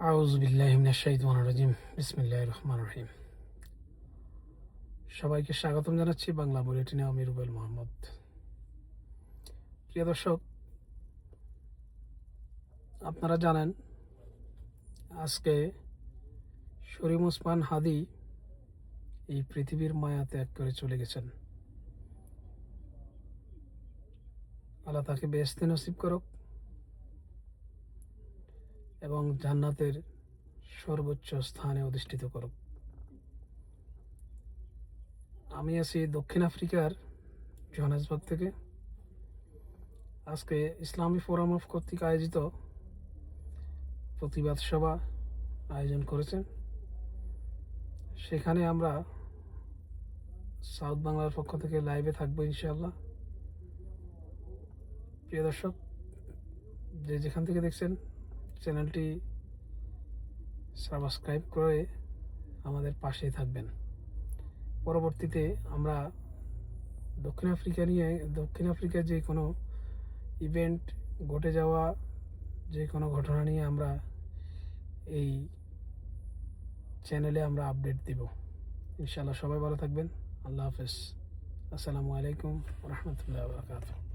আউযু বিল্লাহি মিনাশ শাইতানির রাজিম। বিসমিল্লাহির রহমানির রহিম। সবাইকে স্বাগতম জানাচ্ছি বাংলা বুলেটিনে। আমি রুবেল মোহাম্মদ। প্রিয় দর্শক, আপনারা জানেন আজকে শরীম ওসমান হাদি এই পৃথিবীর মায়া ত্যাগ করে চলে গেছেন। আল্লাহ তাকে বেহেশতে নসিব করুক এবং জান্নাতের সর্বোচ্চ স্থানে অধিষ্ঠিত করুক। আমি আছি দক্ষিণ আফ্রিকার জোহানেসবার্গ থেকে। আজকে ইসলামী ফোরাম অফ কর্তৃক আয়োজিত প্রতিবাদ সভা আয়োজন করেছেন। সেখানে আমরা সাউথ বাংলার পক্ষ থেকে লাইভে থাকবো ইনশাআল্লাহ। প্রিয় দর্শক, যে যেখান থেকে দেখছেন চ্যানেলটি সাবস্ক্রাইব করে আমাদের পাশেই থাকবেন। পরবর্তীতে আমরা দক্ষিণ আফ্রিকার যে কোনো ইভেন্ট ঘটে যাওয়া, যে কোনো ঘটনা নিয়ে আমরা এই চ্যানেলে আমরা আপডেট দিব ইনশাআল্লাহ। সবাই ভালো থাকবেন। আল্লাহ হাফেজ। আসসালামু আলাইকুম ওয়া রাহমাতুল্লাহি ওয়া বারাকাতুহু।